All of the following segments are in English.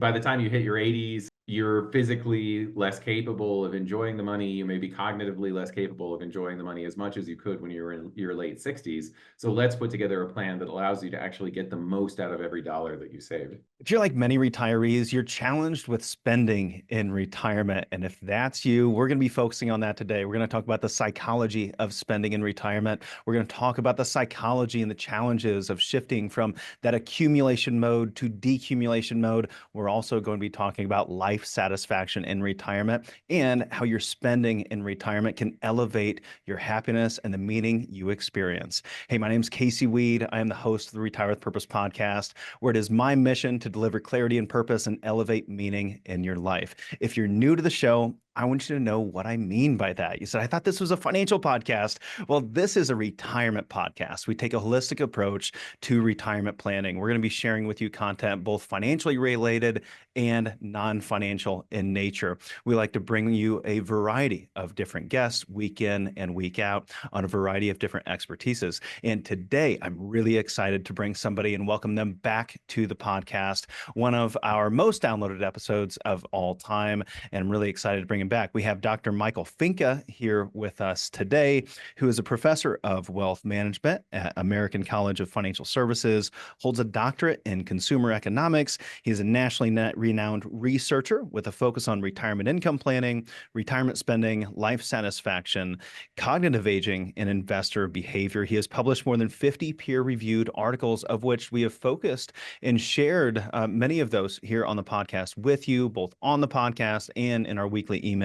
By the time you hit your 80s, you're physically less capable of enjoying the money. You may be cognitively less capable of enjoying the money as much as you could when you were in your late 60s. So let's put together a plan that allows you to actually get the most out of every dollar that you saved. If you're like many retirees, you're challenged with spending in retirement. And if that's you, we're going to be focusing on that today. We're going to talk about the psychology of spending in retirement. We're going to talk about the psychology and the challenges of shifting from that accumulation mode to decumulation mode. We're also going to be talking about life satisfaction in retirement and how your spending in retirement can elevate your happiness and the meaning you experience. Hey, my name is Casey Weade. I am the host of the Retire with Purpose podcast, where it is my mission to deliver clarity and purpose and elevate meaning in your life. If you're new to the show, I want you to know what I mean by that. You said, I thought this was a financial podcast. Well, this is a retirement podcast. We take a holistic approach to retirement planning. We're going to be sharing with you content both financially related and non-financial in nature. We like to bring you a variety of different guests week in and week out on a variety of different expertises. And today, I'm really excited to bring somebody and welcome them back to the podcast, one of our most downloaded episodes of all time. And I'm really excited to bring him back. We have Dr. Michael Finke here with us today, who is a professor of wealth management at American College of Financial Services, holds a doctorate in consumer economics. He's a nationally renowned researcher with a focus on retirement income planning, retirement spending, life satisfaction, cognitive aging, and investor behavior. He has published more than 50 peer-reviewed articles, of which we have focused and shared many of those here on the podcast with you, both on the podcast and in our weekly email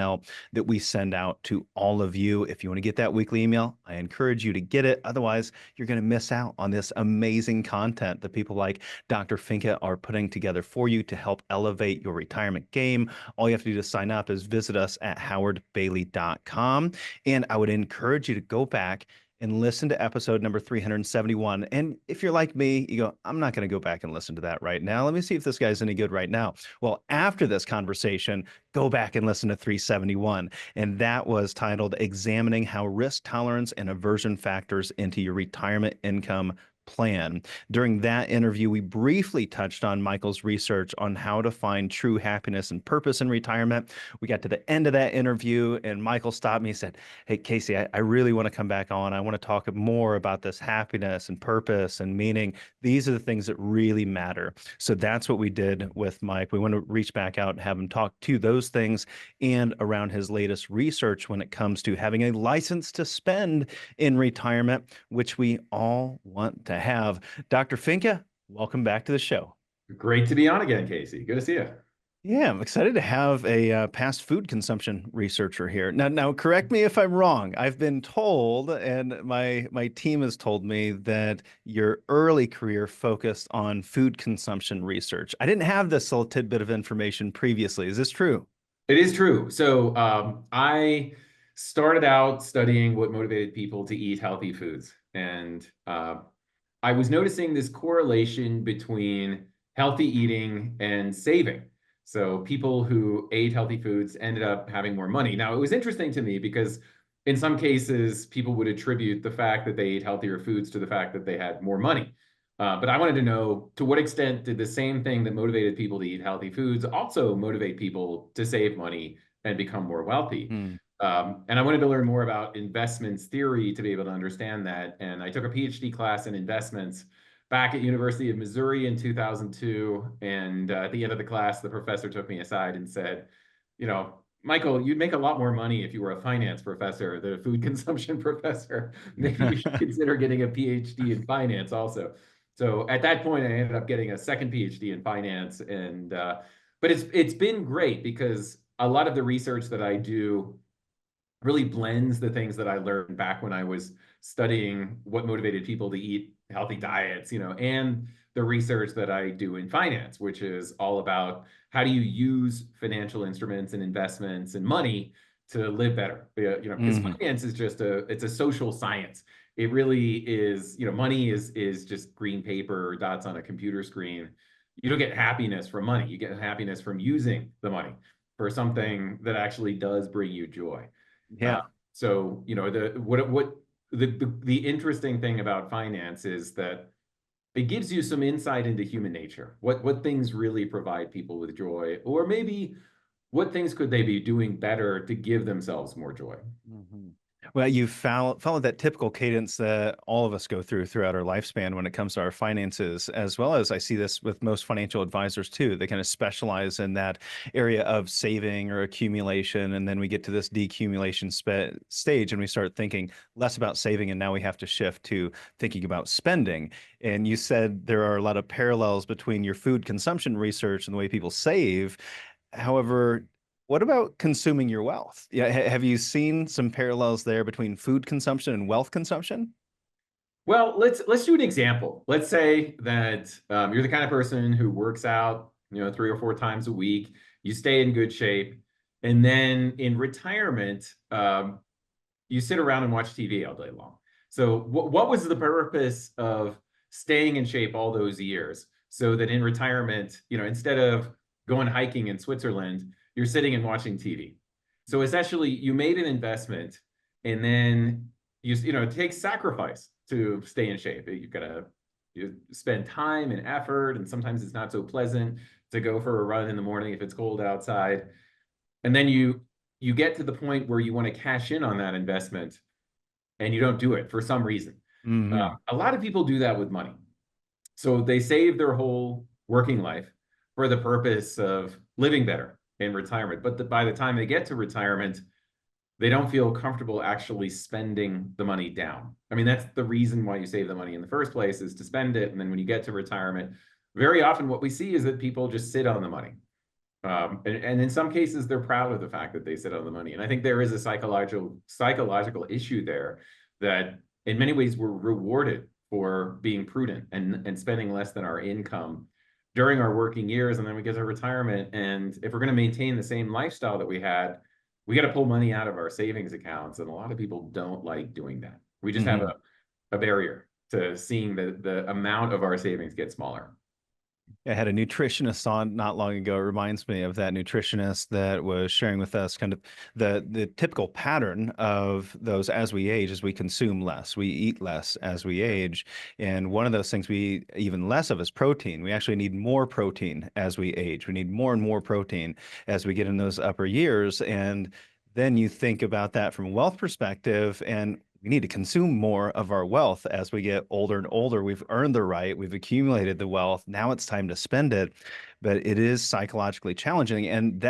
that we send out to all of you. If you want to get that weekly email, I encourage you to get it. Otherwise, you're going to miss out on this amazing content that people like Dr. Finke are putting together for you to help elevate your retirement game. All you have to do to sign up is visit us at howardbailey.com. And I would encourage you to go back and listen to episode number 371. And if you're like me, you go, I'm not going to go back and listen to that right now. Let me see if this guy's any good right now. Well, after this conversation, go back and listen to 371. And that was titled Examining How Risk Tolerance and Aversion Factors into Your Retirement Income Plan. During that interview, we briefly touched on Michael's research on how to find true happiness and purpose in retirement. We got to the end of that interview, and Michael stopped me and said, Hey, Casey, I really want to come back on. I want to talk more about this happiness and purpose and meaning. These are the things that really matter. So that's what we did with Mike. We want to reach back out and have him talk to those things and around his latest research when it comes to having a license to spend in retirement, which we all want to have. Dr. Finke, welcome back to the show. Great to be on again, Casey. Good to see you. Yeah, I'm excited to have a past food consumption researcher here. Now, correct me if I'm wrong. I've been told, and my team has told me that your early career focused on food consumption research. I didn't have this little tidbit of information previously. Is this true? It is true. So I started out studying what motivated people to eat healthy foods. And I was noticing this correlation between healthy eating and saving. So people who ate healthy foods ended up having more money. Now, it was interesting to me because in some cases, people would attribute the fact that they ate healthier foods to the fact that they had more money. But I wanted to know, to what extent did the same thing that motivated people to eat healthy foods also motivate people to save money and become more wealthy? Hmm. And I wanted to learn more about investments theory to be able to understand that. And I took a PhD class in investments back at University of Missouri in 2002. And at the end of the class, the professor took me aside and said, Michael, you'd make a lot more money if you were a finance professor than a food consumption professor. Maybe you should consider getting a PhD in finance also. So at that point, I ended up getting a second PhD in finance. And but it's been great because a lot of the research that I do really blends the things that I learned back when I was studying what motivated people to eat healthy diets, and the research that I do in finance, which is all about how do you use financial instruments and investments and money to live better. Because Hmm. finance is it's a social science. It really is, money is just green paper or dots on a computer screen. You don't get happiness from money. You get happiness from using the money for something that actually does bring you joy. Uh, Yeah. so the interesting thing about finance is that it gives you some insight into human nature. What things really provide people with joy, or maybe what things could they be doing better to give themselves more joy? Mhm. Well, you followed that typical cadence that all of us go through throughout our lifespan when it comes to our finances, as well as I see this with most financial advisors too. They kind of specialize in that area of saving or accumulation, and then we get to this decumulation stage, and we start thinking less about saving, and now we have to shift to thinking about spending. And you said there are a lot of parallels between your food consumption research and the way people save. However, what about consuming your wealth? Yeah, have you seen some parallels there between food consumption and wealth consumption? Well, let's do an example. Let's say that you're the kind of person who works out, 3 or 4 times a week. You stay in good shape, and then in retirement, you sit around and watch TV all day long. So, what was the purpose of staying in shape all those years? So that in retirement, instead of going hiking in Switzerland, you're sitting and watching TV. So essentially, you made an investment, and then it takes sacrifice to stay in shape. You've got to spend time and effort, and sometimes it's not so pleasant to go for a run in the morning if it's cold outside. And then you get to the point where you want to cash in on that investment, and you don't do it for some reason. Hmm. A lot of people do that with money. So they save their whole working life for the purpose of living better in retirement. But by the time they get to retirement, they don't feel comfortable actually spending the money down. I mean, that's the reason why you save the money in the first place, is to spend it. And then when you get to retirement, very often what we see is that people just sit on the money. And in some cases, they're proud of the fact that they sit on the money. And I think there is a psychological issue there, that in many ways we're rewarded for being prudent and spending less than our income during our working years. And then we get to retirement. And if we're going to maintain the same lifestyle that we had, we got to pull money out of our savings accounts. And a lot of people don't like doing that. We just have Hmm. a barrier to seeing the amount of our savings get smaller. I had a nutritionist on not long ago. It reminds me of that nutritionist that was sharing with us kind of the typical pattern of those as we age, as we consume less, we eat less as we age. And one of those things we eat even less of is protein. We actually need more protein as we age. We need more and more protein as we get in those upper years. And then you think about that from a wealth perspective, and we need to consume more of our wealth as we get older and older. We've earned the right, we've accumulated the wealth. Now it's time to spend it. But it is psychologically challenging. And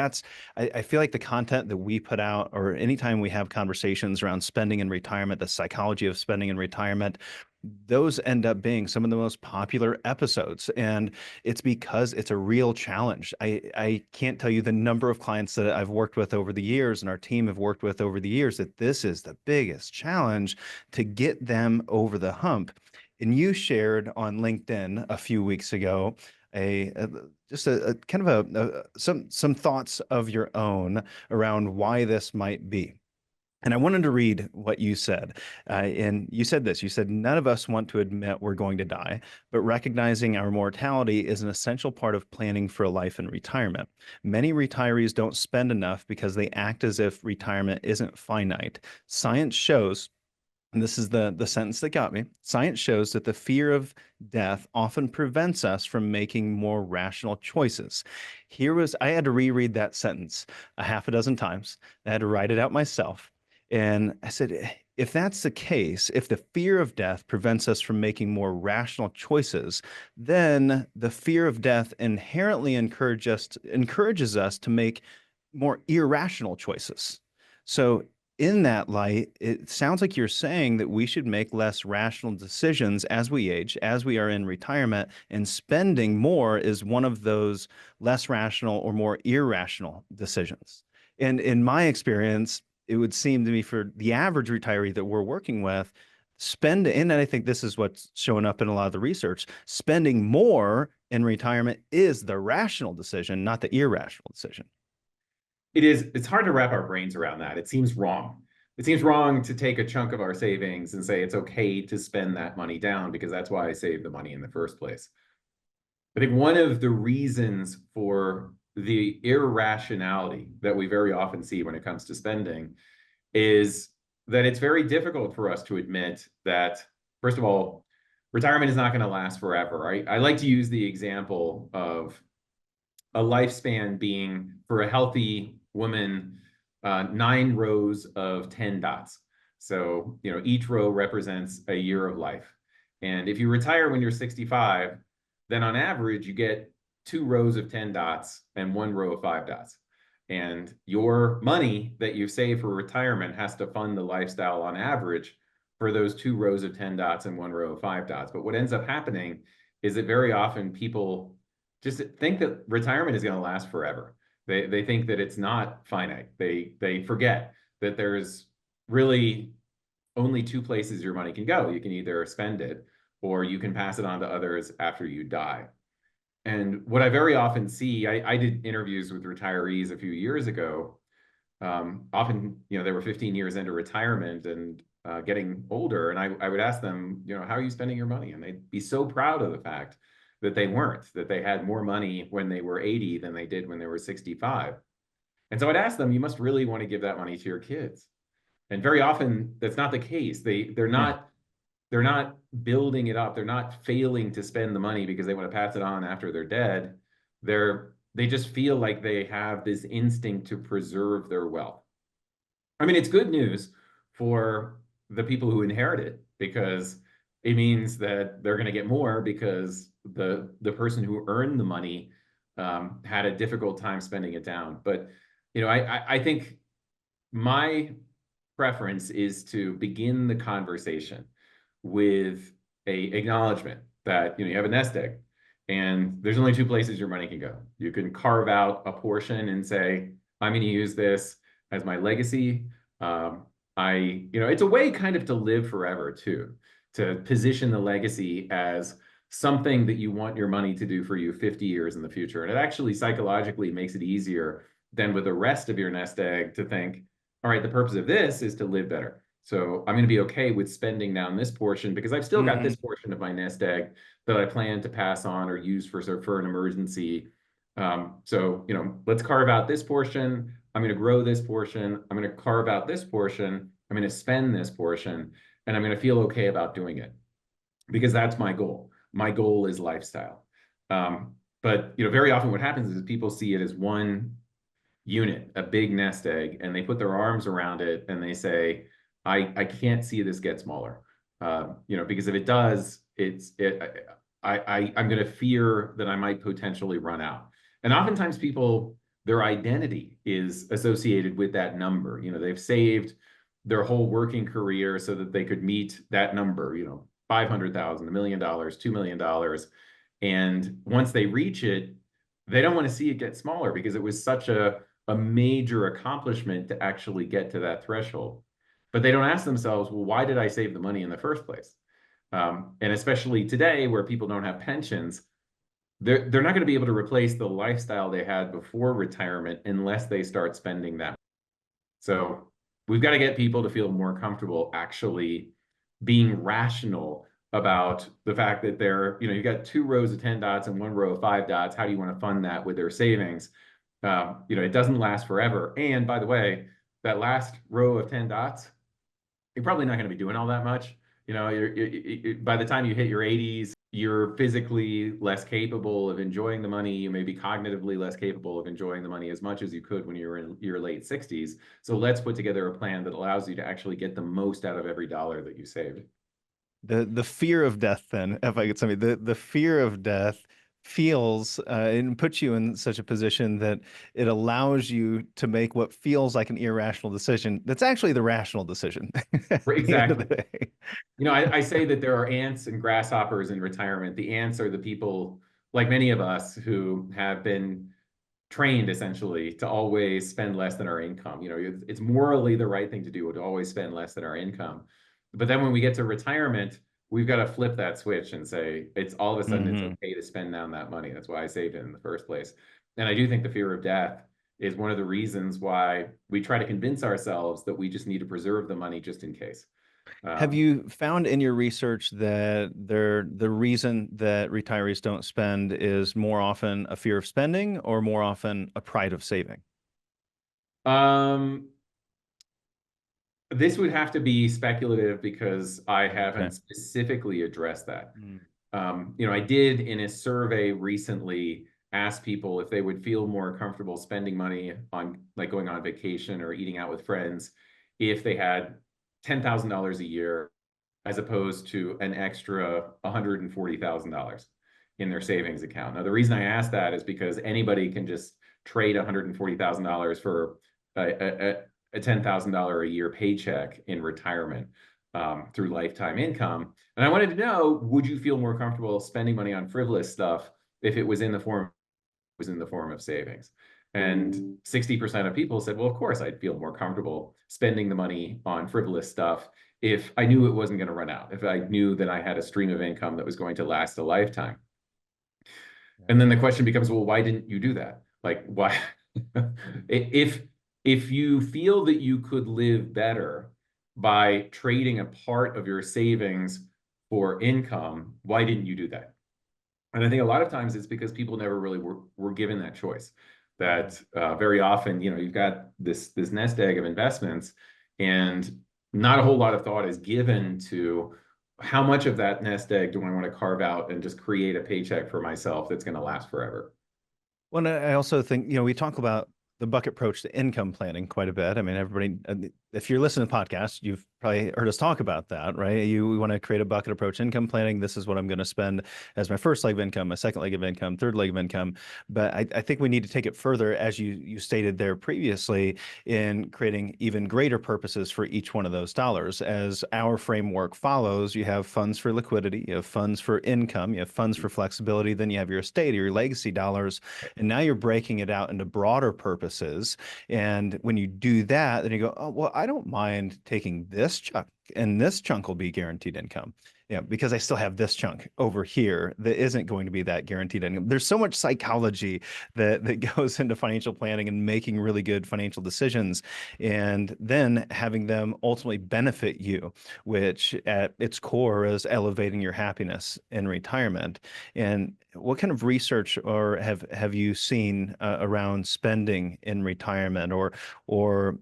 I feel like the content that we put out, or anytime we have conversations around spending in retirement, the psychology of spending in retirement, those end up being some of the most popular episodes. And it's because it's a real challenge. I can't tell you the number of clients that I've worked with over the years and our team have worked with over the years that this is the biggest challenge to get them over the hump. And you shared on LinkedIn a few weeks ago a just a kind of some thoughts of your own around why this might be. And I wanted to read what you said. And you said this, you said, none of us want to admit we're going to die, but recognizing our mortality is an essential part of planning for a life in retirement. Many retirees don't spend enough because they act as if retirement isn't finite. Science shows, and this is the sentence that got me. Science shows that the fear of death often prevents us from making more rational choices. I had to reread that sentence a half a dozen times. I had to write it out myself. And I said, if that's the case, if the fear of death prevents us from making more rational choices, then the fear of death inherently encourages us to make more irrational choices. So in that light, it sounds like you're saying that we should make less rational decisions as we age, as we are in retirement, and spending more is one of those less rational or more irrational decisions. And in my experience, it would seem to me for the average retiree that we're working with, and I think this is what's showing up in a lot of the research, spending more in retirement is the rational decision, not the irrational decision. It's hard to wrap our brains around that. It seems wrong. It seems wrong to take a chunk of our savings and say it's okay to spend that money down because that's why I saved the money in the first place. I think one of the reasons for the irrationality that we very often see when it comes to spending is that it's very difficult for us to admit that, first of all, retirement is not going to last forever. I like to use the example of a lifespan being for a healthy woman, 9 rows of 10 dots. So, each row represents a year of life. And if you retire when you're 65, then on average, you get 2 rows of 10 dots and 1 row of 5 dots. And your money that you save for retirement has to fund the lifestyle on average for those 2 rows of 10 dots and 1 row of 5 dots. But what ends up happening is that very often people just think that retirement is going to last forever. They think that it's not finite. They forget that there's really only 2 places your money can go. You can either spend it or you can pass it on to others after you die. And what I very often see, I did interviews with retirees a few years ago. Often, they were 15 years into retirement and getting older. And I would ask them, how are you spending your money? And they'd be so proud of the fact that they weren't, that they had more money when they were 80 than they did when they were 65. And so I'd ask them, you must really want to give that money to your kids. And very often that's not the case. They're not building it up. They're not failing to spend the money because they want to pass it on after they're dead. They just feel like they have this instinct to preserve their wealth. I mean, it's good news for the people who inherit it because it means that they're going to get more because the person who earned the money had a difficult time spending it down. But I think my preference is to begin the conversation with a acknowledgement that you have a nest egg and there's only 2 places your money can go. You can carve out a portion and say, I'm going to use this as my legacy. It's a way kind of to live forever too, to position the legacy as something that you want your money to do for you 50 years in the future. And it actually psychologically makes it easier than with the rest of your nest egg to think, all right, the purpose of this is to live better. So I'm going to be okay with spending down this portion because I've still got this portion of my nest egg that I plan to pass on or use for an emergency. Let's carve out this portion. I'm going to grow this portion. I'm going to carve out this portion. I'm going to spend this portion, and I'm going to feel okay about doing it because that's my goal. My goal is lifestyle. But very often what happens is people see it as one unit, a big nest egg, and they put their arms around it and they say, I can't see this get smaller. Because if it does, I'm going to fear that I might potentially run out. And oftentimes people, their identity is associated with that number. They've saved their whole working career so that they could meet that number, 500,000, $1 million, $2 million. And once they reach it, they don't want to see it get smaller because it was such a major accomplishment to actually get to that threshold. But they don't ask themselves, well, why did I save the money in the first place? And especially today where people don't have pensions, they're not going to be able to replace the lifestyle they had before retirement unless they start spending that. So we've got to get people to feel more comfortable actually being rational about the fact that you've got 2 rows of 10 dots and 1 row of 5 dots. How do you want to fund that with their savings? It doesn't last forever. And by the way, that last row of 10 dots, you're probably not going to be doing all that much. By the time you hit your 80s, you're physically less capable of enjoying the money. You may be cognitively less capable of enjoying the money as much as you could when you were in your late 60s. So let's put together a plan that allows you to actually get the most out of every dollar that you saved. The fear of death, then, if I could say, the fear of death feels and puts you in such a position that it allows you to make what feels like an irrational decision that's actually the rational decision at the end of the Exactly. day. I say that there are ants and grasshoppers in retirement. The ants are the people, like many of us, who have been trained essentially to always spend less than our income. It's morally the right thing to do to always spend less than our income. But then when we get to retirement, we've got to flip that switch and say, it's all of a sudden it's okay to spend down that money. That's why I saved it in the first place. And I do think the fear of death is one of the reasons why we try to convince ourselves that we just need to preserve the money just in case. Have you found in your research that the reason that retirees don't spend is more often a fear of spending or more often a pride of saving? Um, This would have to be speculative because I Okay. haven't specifically addressed that. Mm. I did in a survey recently ask people if they would feel more comfortable spending money on like going on vacation or eating out with friends if they had $10,000 a year as opposed to an extra $140,000 in their savings account. Now, the reason I asked that is because anybody can just trade $140,000 for a $10,000 a year paycheck in retirement through lifetime income. And I wanted to know, would you feel more comfortable spending money on frivolous stuff if it was in the form of savings? And 60% of people said, well, of course, I'd feel more comfortable spending the money on frivolous stuff if I knew it wasn't going to run out, if I knew that I had a stream of income that was going to last a lifetime. Yeah. And then the question becomes, well, why didn't you do that? Like, why? if if you feel that you could live better by trading a part of your savings for income, why didn't you do that? And I think a lot of times it's because people never really were given that choice. That very often, you've got this nest egg of investments, and not a whole lot of thought is given to how much of that nest egg do I want to carve out and just create a paycheck for myself that's going to last forever. Well, and I also think, we talk about the bucket approach to income planning quite a bit. I mean, everybody, if you're listening to the podcast, you've probably heard us talk about that, right? We want to create a bucket approach income planning. This is what I'm going to spend as my first leg of income, my second leg of income, third leg of income. But I think we need to take it further, as you stated there previously, in creating even greater purposes for each one of those dollars. As our framework follows, you have funds for liquidity, you have funds for income, you have funds for flexibility, then you have your estate or your legacy dollars. And now you're breaking it out into broader purposes. And when you do that, then you go, oh, well, I don't mind taking this chunk, and this chunk will be guaranteed income. Yeah, because I still have this chunk over here that isn't going to be that guaranteed income. There's so much psychology that goes into financial planning and making really good financial decisions, and then having them ultimately benefit you, which at its core is elevating your happiness in retirement. And what kind of research or have you seen around spending in retirement, or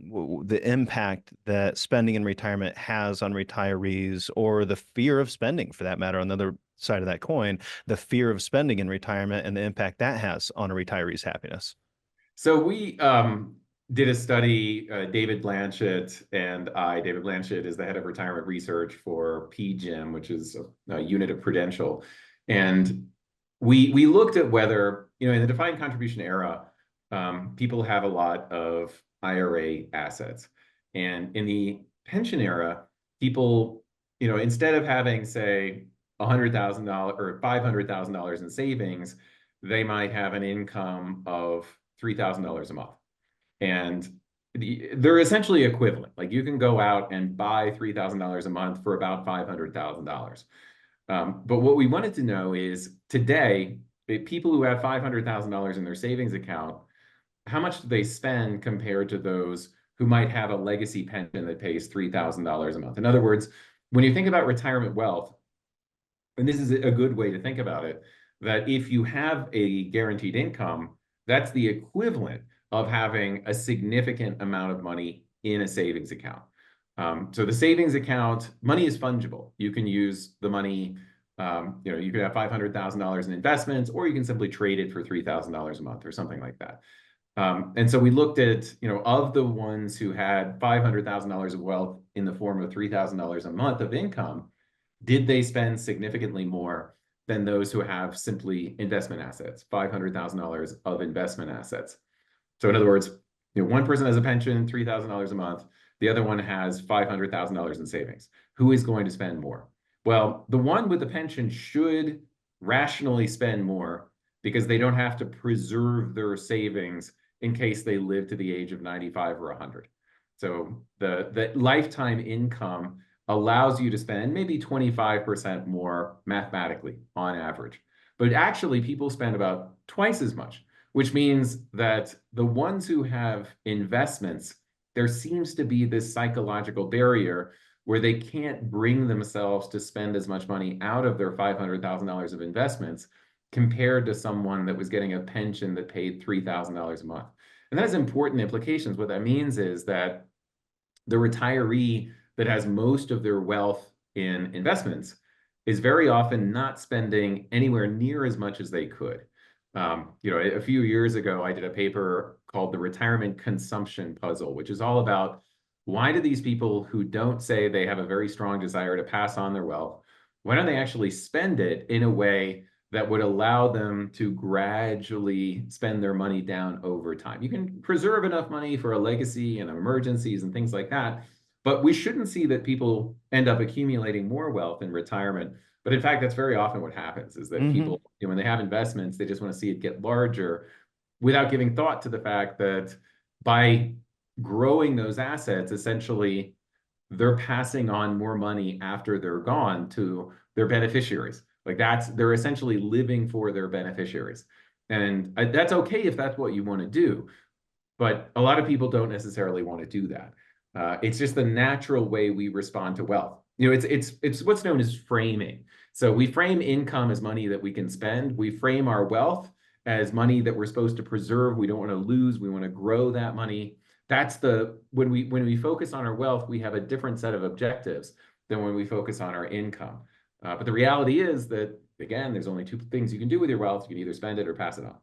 the impact that spending in retirement has on retirees, or the fear of spending, for that matter, on the other side of that coin, the fear of spending in retirement and the impact that has on a retiree's happiness? So we did a study, David Blanchett and David Blanchett is the head of retirement research for PGIM, which is a unit of Prudential. And we looked at whether, in the defined contribution era, people have a lot of IRA assets. And in the pension era, people, instead of having, say, $100,000 or $500,000 in savings, they might have an income of $3,000 a month. And they're essentially equivalent. Like you can go out and buy $3,000 a month for about $500,000. But what we wanted to know is today, people who have $500,000 in their savings account, how much do they spend compared to those who might have a legacy pension that pays $3,000 a month? In other words, when you think about retirement wealth, and this is a good way to think about it, that if you have a guaranteed income, that's the equivalent of having a significant amount of money in a savings account. So the savings account, money is fungible. You can use the money, you could have $500,000 in investments, or you can simply trade it for $3,000 a month or something like that. And so we looked at, of the ones who had $500,000 of wealth in the form of $3,000 a month of income, did they spend significantly more than those who have simply investment assets, $500,000 of investment assets? So in other words, one person has a pension, $3,000 a month. The other one has $500,000 in savings. Who is going to spend more? Well, the one with the pension should rationally spend more because they don't have to preserve their savings in case they live to the age of 95 or 100. So the lifetime income allows you to spend maybe 25% more mathematically on average. But actually, people spend about twice as much, which means that the ones who have investments, there seems to be this psychological barrier where they can't bring themselves to spend as much money out of their $500,000 of investments compared to someone that was getting a pension that paid $3,000 a month. And that has important implications. What that means is that the retiree that has most of their wealth in investments is very often not spending anywhere near as much as they could. A few years ago, I did a paper called The Retirement Consumption Puzzle, which is all about why do these people who don't say they have a very strong desire to pass on their wealth, why don't they actually spend it in a way that would allow them to gradually spend their money down over time? You can preserve enough money for a legacy and emergencies and things like that, but we shouldn't see that people end up accumulating more wealth in retirement. But in fact, that's very often what happens, is that people, when they have investments, they just want to see it get larger without giving thought to the fact that by growing those assets, essentially, they're passing on more money after they're gone to their beneficiaries. Like they're essentially living for their beneficiaries. And that's okay if that's what you want to do. But a lot of people don't necessarily want to do that. It's just the natural way we respond to wealth. It's what's known as framing. So we frame income as money that we can spend. We frame our wealth as money that we're supposed to preserve. We don't want to lose. We want to grow that money. When we focus on our wealth, we have a different set of objectives than when we focus on our income. But the reality is that, again, there's only two things you can do with your wealth. You can either spend it or pass it on.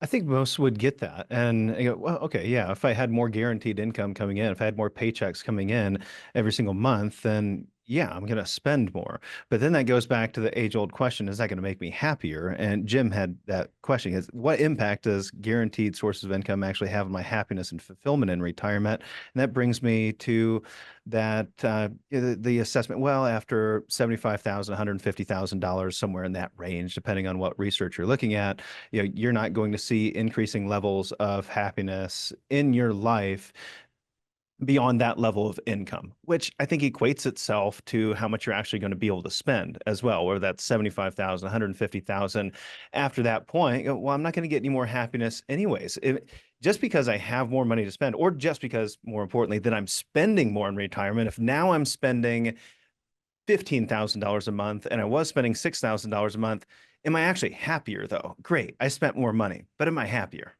I think most would get that. And you go, well, okay, yeah, if I had more guaranteed income coming in, if I had more paychecks coming in every single month, then yeah, I'm going to spend more. But then that goes back to the age-old question, is that going to make me happier? And Jim had that question, is what impact does guaranteed sources of income actually have on my happiness and fulfillment in retirement? And that brings me to that the assessment, well, after $75,000, $150,000, somewhere in that range, depending on what research you're looking at, you're not going to see increasing levels of happiness in your life beyond that level of income, which I think equates itself to how much you're actually going to be able to spend as well, whether that's 75,000, 150,000. After that point, well, I'm not going to get any more happiness anyways. Just because I have more money to spend, or just because, more importantly, that I'm spending more in retirement, if now I'm spending $15,000 a month and I was spending $6,000 a month, am I actually happier though? Great, I spent more money, but am I happier?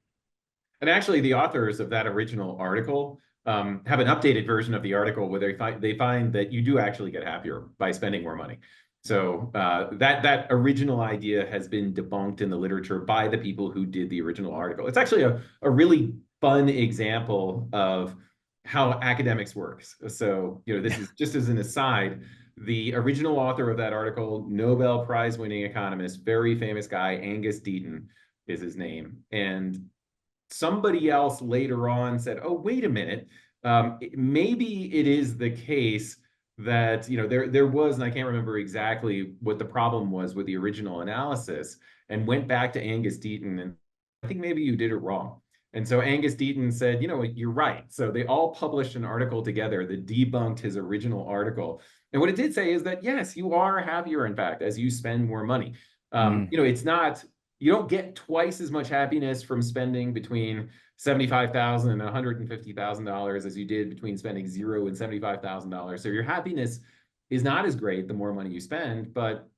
And actually, the authors of that original article have an updated version of the article where they find that you do actually get happier by spending more money. So that original idea has been debunked in the literature by the people who did the original article. It's actually a really fun example of how academics works. So, this is just as an aside, the original author of that article, Nobel Prize winning economist, very famous guy, Angus Deaton is his name. And somebody else later on said, oh, wait a minute, maybe it is the case that, there was, and I can't remember exactly what the problem was with the original analysis, and went back to Angus Deaton, and I think maybe you did it wrong. And so Angus Deaton said, you're right. So they all published an article together that debunked his original article. And what it did say is that, yes, you are happier, in fact, as you spend more money. It's not, you don't get twice as much happiness from spending between $75,000 and $150,000 as you did between spending $0 and $75,000. So your happiness is not as great the more money you spend, but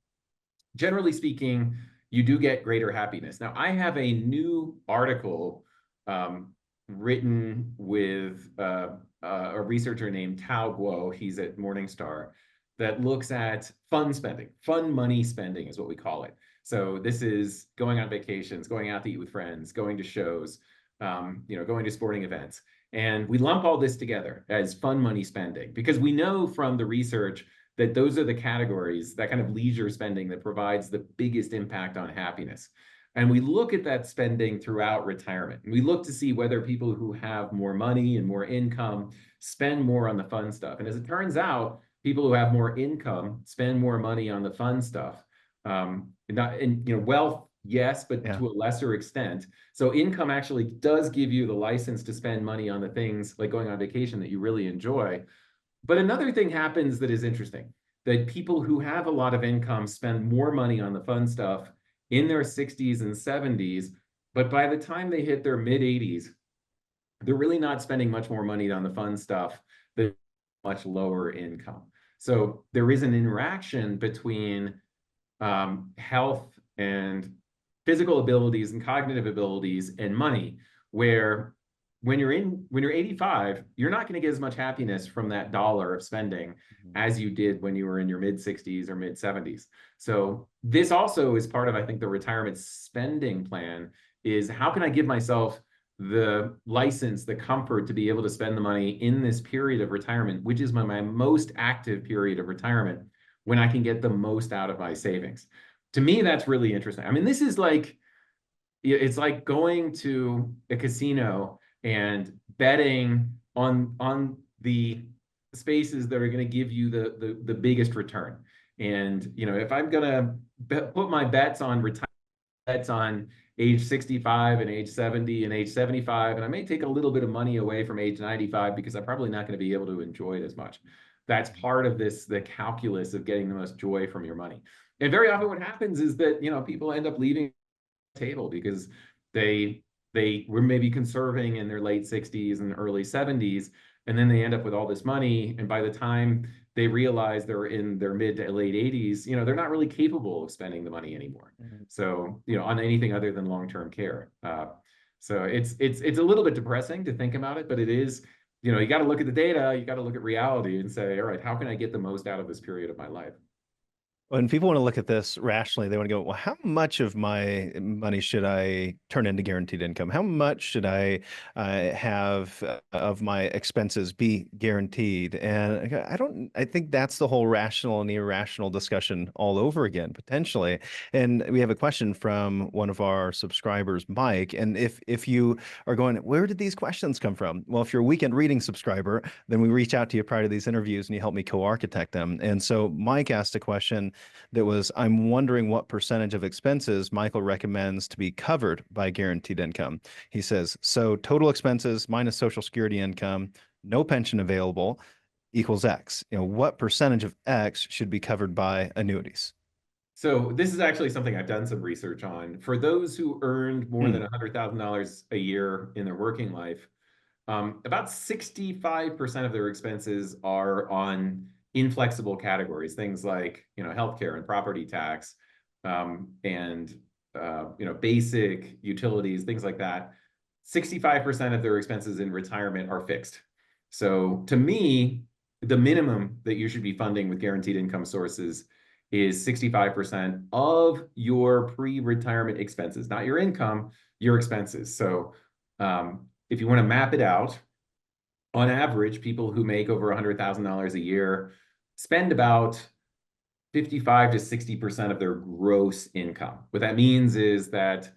generally speaking, you do get greater happiness. Now, I have a new article written with a researcher named Tao Guo. He's at Morningstar, that looks at fun spending. Fun money spending is what we call it. So this is going on vacations, going out to eat with friends, going to shows, going to sporting events. And we lump all this together as fun money spending, because we know from the research that those are the categories, that kind of leisure spending, that provides the biggest impact on happiness. And we look at that spending throughout retirement. And we look to see whether people who have more money and more income spend more on the fun stuff. And as it turns out, people who have more income spend more money on the fun stuff. Wealth, yes, but to a lesser extent. So income actually does give you the license to spend money on the things like going on vacation that you really enjoy. But another thing happens that is interesting, that people who have a lot of income spend more money on the fun stuff in their 60s and 70s, but by the time they hit their mid 80s, they're really not spending much more money on the fun stuff than much lower income. So there is an interaction between health and physical abilities and cognitive abilities and money, where when you're 85, you're not going to get as much happiness from that dollar of spending Mhm. as you did when you were in your mid 60s or mid 70s. So this also is part of, I think, the retirement spending plan is how can I give myself the license, the comfort to be able to spend the money in this period of retirement, which is my most active period of retirement, when I can get the most out of my savings. To me, that's really interesting. I mean, this is like, it's like going to a casino and betting on the spaces that are going to give you the biggest return. And if I'm going to put my bets on retirement, bets on age 65 and age 70 and age 75, and I may take a little bit of money away from age 95 because I'm probably not going to be able to enjoy it as much. That's part of the calculus of getting the most joy from your money. And very often what happens is that, people end up leaving table because they they were maybe conserving in their late 60s and early 70s, and then they end up with all this money, and by the time they realize they're in their mid to late 80s, they're not really capable of spending the money anymore. Mhm. So on anything other than long-term care. So it's a little bit depressing to think about it, but it is, you got to look at the data, you got to look at reality and say, all right, how can I get the most out of this period of my life? When people want to look at this rationally, they want to go, well, how much of my money should I turn into guaranteed income? How much should I have of my expenses be guaranteed? And I think that's the whole rational and irrational discussion all over again, potentially. And we have a question from one of our subscribers, Mike. And if you are going, where did these questions come from? Well, if you're a weekend reading subscriber, then we reach out to you prior to these interviews and you help me co-architect them. And so Mike asked a question that was, I'm wondering what percentage of expenses Michael recommends to be covered by guaranteed income. He says, so total expenses minus Social Security income, no pension available equals X. What percentage of X should be covered by annuities? So this is actually something I've done some research on. For those who earned more than Hmm. $100,000 a year in their working life, about 65% of their expenses are on inflexible categories, things like, healthcare and property tax, and basic utilities, things like that. 65% of their expenses in retirement are fixed. So to me, the minimum that you should be funding with guaranteed income sources is 65% of your pre-retirement expenses, not your income, your expenses. So if you want to map it out, on average, people who make over $100,000 a year spend about 55 to 60% of their gross income. What that means is that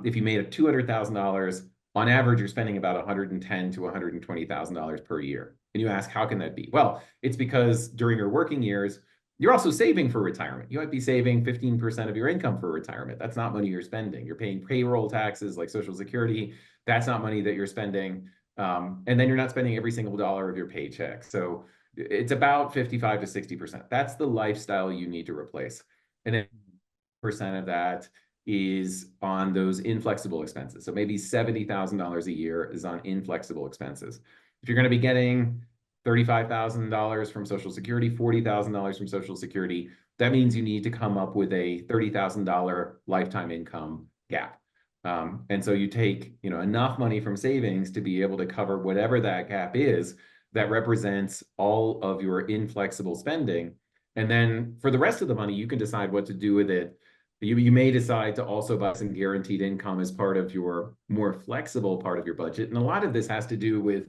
if you made a $200,000, on average, you're spending about $110,000 to $120,000 per year. And you ask, how can that be? Well, it's because during your working years, you're also saving for retirement. You might be saving 15% of your income for retirement. That's not money you're spending. You're paying payroll taxes like Social Security. That's not money that you're spending. And then you're not spending every single dollar of your paycheck. So it's about 55 to 60%. That's the lifestyle you need to replace. And then percent of that is on those inflexible expenses. So maybe $70,000 a year is on inflexible expenses. If you're going to be getting $35,000 from Social Security, $40,000 from Social Security, that means you need to come up with a $30,000 lifetime income gap. And so you take, enough money from savings to be able to cover whatever that gap is that represents all of your inflexible spending. And then for the rest of the money, you can decide what to do with it. You may decide to also buy some guaranteed income as part of your more flexible part of your budget. And a lot of this has to do with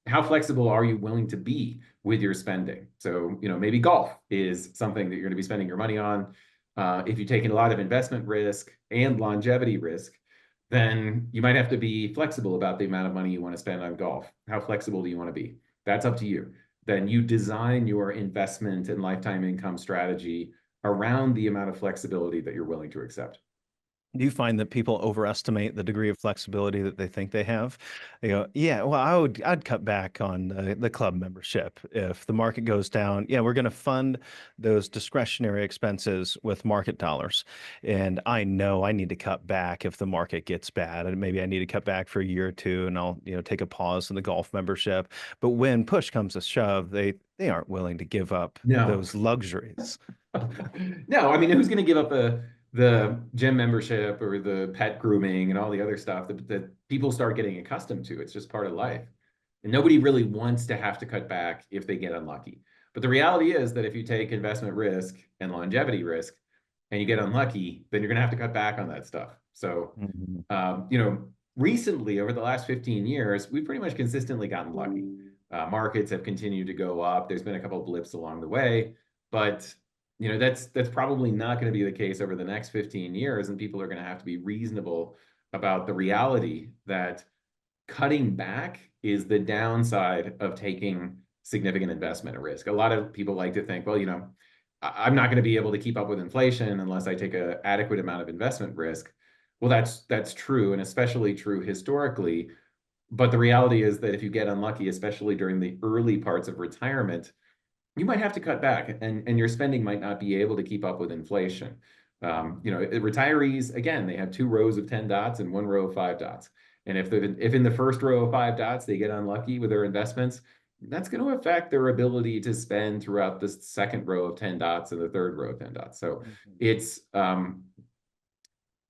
how flexible are you willing to be with your spending? So, maybe golf is something that you're going to be spending your money on. If you're taking a lot of investment risk and longevity risk, then you might have to be flexible about the amount of money you want to spend on golf. How flexible do you want to be? That's up to you. Then you design your investment and lifetime income strategy around the amount of flexibility that you're willing to accept. Do you find that people overestimate the degree of flexibility that they think they have? They go, yeah, well, I'd cut back on the club membership if the market goes down. Yeah, we're going to fund those discretionary expenses with market dollars, and I know I need to cut back if the market gets bad, and maybe I need to cut back for a year or two, and I'll take a pause in the golf membership. But when push comes to shove, they aren't willing to give up No. those luxuries. No, I mean, who's going to give up the gym membership or the pet grooming and all the other stuff that people start getting accustomed to. It's just part of life. And nobody really wants to have to cut back if they get unlucky. But the reality is that if you take investment risk and longevity risk and you get unlucky, then you're going to have to cut back on that stuff. So, Mhm. Recently, over the last 15 years, we've pretty much consistently gotten lucky. Markets have continued to go up. There's been a couple of blips along the way, but that's probably not going to be the case over the next 15 years, and people are going to have to be reasonable about the reality that cutting back is the downside of taking significant investment risk. A lot of people like to think, well, I'm not going to be able to keep up with inflation unless I take an adequate amount of investment risk. Well, that's true, and especially true historically. But the reality is that if you get unlucky, especially during the early parts of retirement, you might have to cut back, and your spending might not be able to keep up with inflation. Retirees, again, they have 2 rows of 10 dots and 1 row of 5 dots. And if in the first row of 5 dots they get unlucky with their investments, that's going to affect their ability to spend throughout the second row of 10 dots and the third row of 10 dots. So Mhm.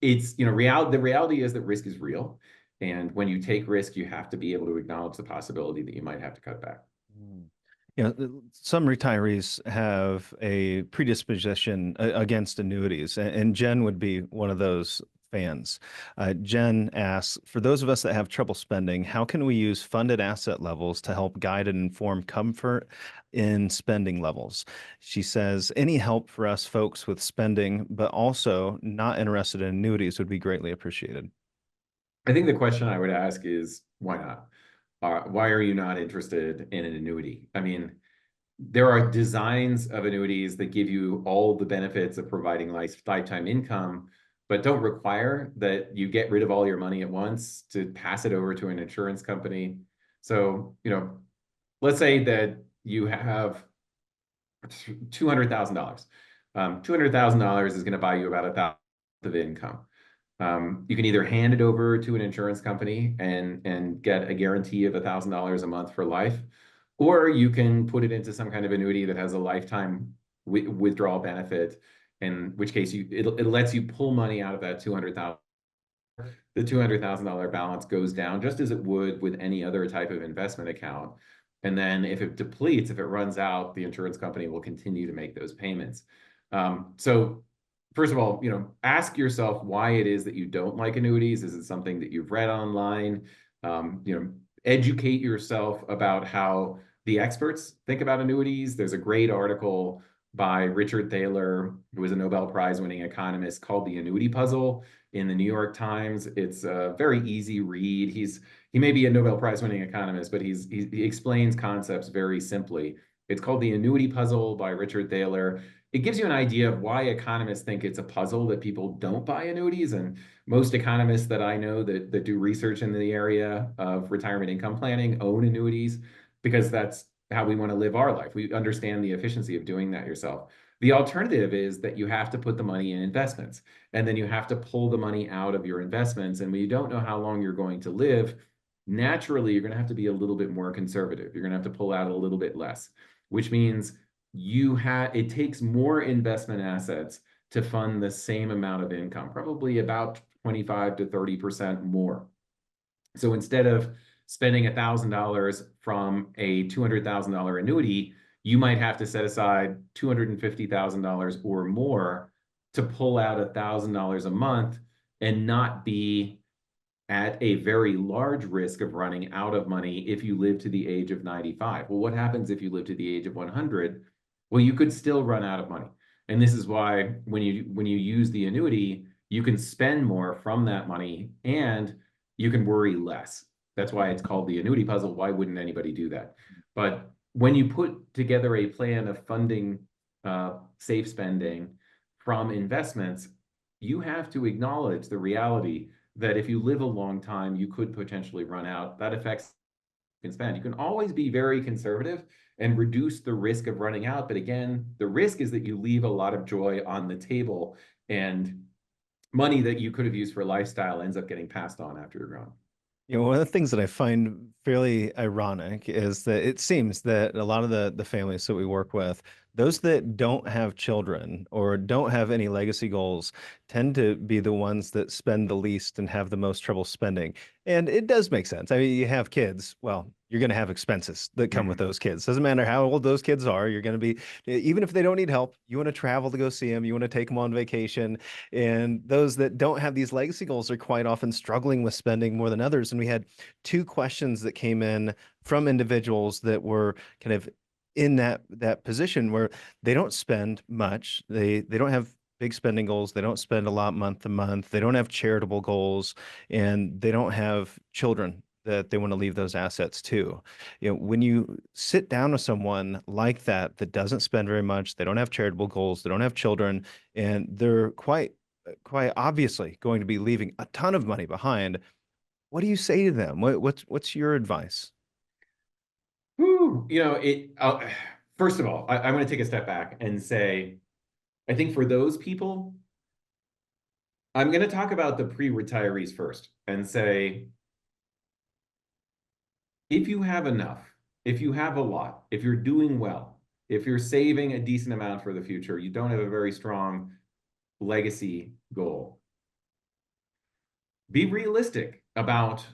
the reality is that risk is real. And when you take risk, you have to be able to acknowledge the possibility that you might have to cut back. Mm. Some retirees have a predisposition against annuities, and Jen would be one of those fans. Jen asks, for those of us that have trouble spending, how can we use funded asset levels to help guide and inform comfort in spending levels? She says, any help for us folks with spending, but also not interested in annuities would be greatly appreciated. I think the question I would ask is, why not? Why are you not interested in an annuity? I mean, there are designs of annuities that give you all the benefits of providing lifetime income, but don't require that you get rid of all your money at once to pass it over to an insurance company. So, let's say that you have $200,000. $200,000 is going to buy you about 1,000 of income. You can either hand it over to an insurance company and get a guarantee of $1,000 a month for life, or you can put it into some kind of annuity that has a lifetime withdrawal benefit, in which case it lets you pull money out of that 200,000. The $200,000 balance goes down just as it would with any other type of investment account. And then if it depletes, if it runs out, the insurance company will continue to make those payments. So first of all, ask yourself why it is that you don't like annuities. Is it something that you've read online? Educate yourself about how the experts think about annuities. There's a great article by Richard Thaler, who is a Nobel Prize winning economist, called The Annuity Puzzle in the New York Times. It's a very easy read. He may be a Nobel Prize winning economist, but he explains concepts very simply. It's called The Annuity Puzzle by Richard Thaler. It gives you an idea of why economists think it's a puzzle that people don't buy annuities. And most economists that I know that do research in the area of retirement income planning own annuities, because that's how we want to live our life. We understand the efficiency of doing that yourself. The alternative is that you have to put the money in investments, and then you have to pull the money out of your investments. And when you don't know how long you're going to live, naturally, you're going to have to be a little bit more conservative. You're going to have to pull out a little bit less, which means it takes more investment assets to fund the same amount of income, probably about 25 to 30% more. So instead of spending $1,000 from a $200,000 annuity, you might have to set aside $250,000 or more to pull out $1,000 a month and not be at a very large risk of running out of money if you live to the age of 95. Well, what happens if you live to the age of 100? Well, you could still run out of money. And this is why when you use the annuity, you can spend more from that money and you can worry less. That's why it's called the annuity puzzle. Why wouldn't anybody do that? But when you put together a plan of funding safe spending from investments, you have to acknowledge the reality that if you live a long time, you could potentially run out. That affects you can spend. You can always be very conservative and reduce the risk of running out. But again, the risk is that you leave a lot of joy on the table, and money that you could have used for a lifestyle ends up getting passed on after you're gone. One of the things that I find fairly ironic is that it seems that a lot of the families that we work with, those that don't have children or don't have any legacy goals tend to be the ones that spend the least and have the most trouble spending. And it does make sense. I mean, you have kids, well, you're going to have expenses that come with Mhm. those kids. Doesn't matter how old those kids are, you're going to be, even if they don't need help, you want to travel to go see them, you want to take them on vacation. And those that don't have these legacy goals are quite often struggling with spending more than others. And we had two questions that came in from individuals that were kind of in that position where they don't spend much. They don't have big spending goals. They don't spend a lot month to month. They don't have charitable goals, and they don't have children that they want to leave those assets to. You know, when you sit down with someone like that that doesn't spend very much, they don't have charitable goals, they don't have children, and they're quite obviously going to be leaving a ton of money behind. What do you say to them? What's your advice? Whew, first of all, I want to take a step back and say, I think for those people, I'm going to talk about the pre-retirees first and say, if you have enough, if you have a lot, if you're doing well, if you're saving a decent amount for the future, you don't have a very strong legacy goal, be realistic about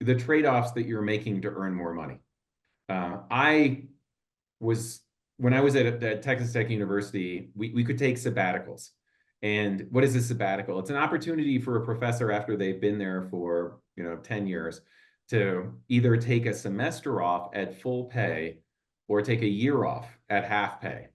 the trade-offs that you're making to earn more money. I was when I was at Texas Tech University, we could take sabbaticals. And what is a sabbatical? It's an opportunity for a professor after they've been there for 10 years to either take a semester off at full pay or take a year off at half pay.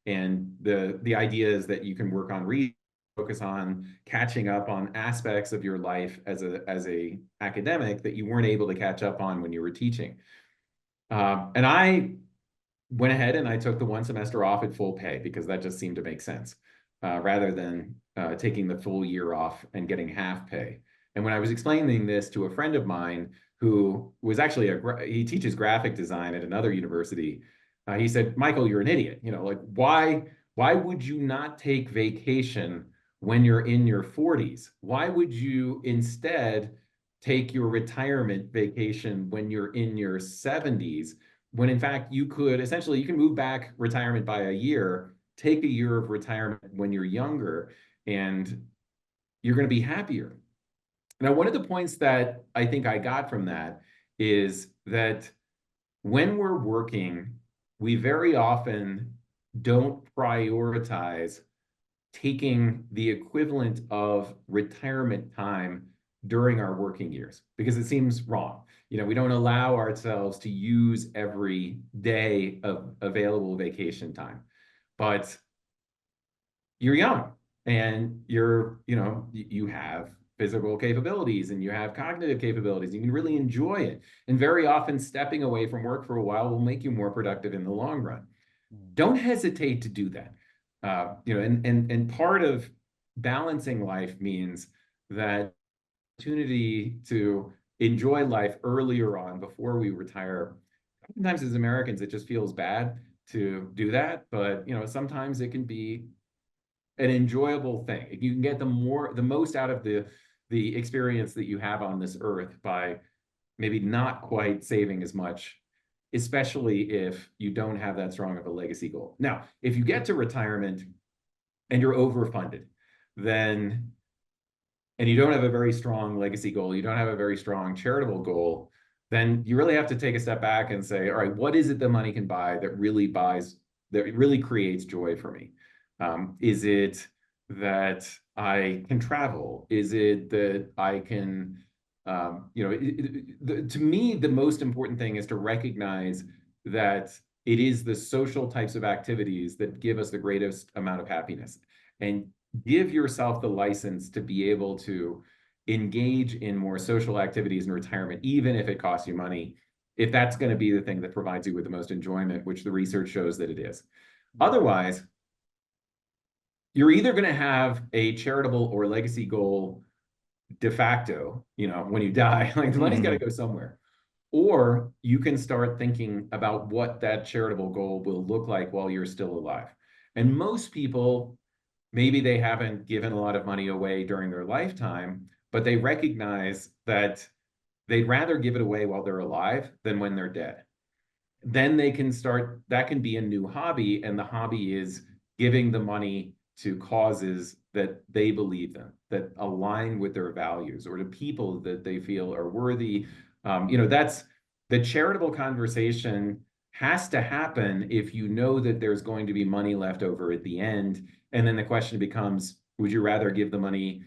And the idea is that you can work on reading, focus on catching up on aspects of your life as a academic that you weren't able to catch up on when you were teaching. And I went ahead and I took the one semester off at full pay because that just seemed to make sense, rather than taking the full year off and getting half pay. And when I was explaining this to a friend of mine who was actually he teaches graphic design at another university, he said, "Michael, you're an idiot. Like why would you not take vacation when you're in your 40s? Why would you instead take your retirement vacation when you're in your 70s?" When in fact you can move back retirement by a year, take a year of retirement when you're younger, and you're going to be happier. Now, one of the points that I think I got from that is that when we're working, we very often don't prioritize taking the equivalent of retirement time during our working years because it seems wrong. We don't allow ourselves to use every day of available vacation time. But you're young and you have physical capabilities and you have cognitive capabilities. You can really enjoy it. And very often stepping away from work for a while will make you more productive in the long run. Don't hesitate to do that. And part of balancing life means that opportunity to enjoy life earlier on before we retire. Sometimes as Americans, it just feels bad to do that, but sometimes it can be an enjoyable thing. You can get the most out of the experience that you have on this earth by maybe not quite saving as much, especially if you don't have that strong of a legacy goal. Now, if you get to retirement and you're overfunded, then and you don't have a very strong legacy goal, you don't have a very strong charitable goal, then you really have to take a step back and say, all right, what is it that money can buy that really creates joy for me? Is it that I can travel? Is it that I can, to me, the most important thing is to recognize that it is the social types of activities that give us the greatest amount of happiness. And give yourself the license to be able to engage in more social activities in retirement, even if it costs you money, if that's going to be the thing that provides you with the most enjoyment, which the research shows that it is. Otherwise, you're either going to have a charitable or legacy goal de facto, when you die, like the money's got to go somewhere. Or you can start thinking about what that charitable goal will look like while you're still alive. And most people, maybe they haven't given a lot of money away during their lifetime, but they recognize that they'd rather give it away while they're alive than when they're dead. then they can start, that can be a new hobby. And the hobby is giving the money to causes that they believe in, that align with their values, or to people that they feel are worthy. That's the charitable conversation has to happen if you know that there's going to be money left over at the end. And then the question becomes, would you rather give the money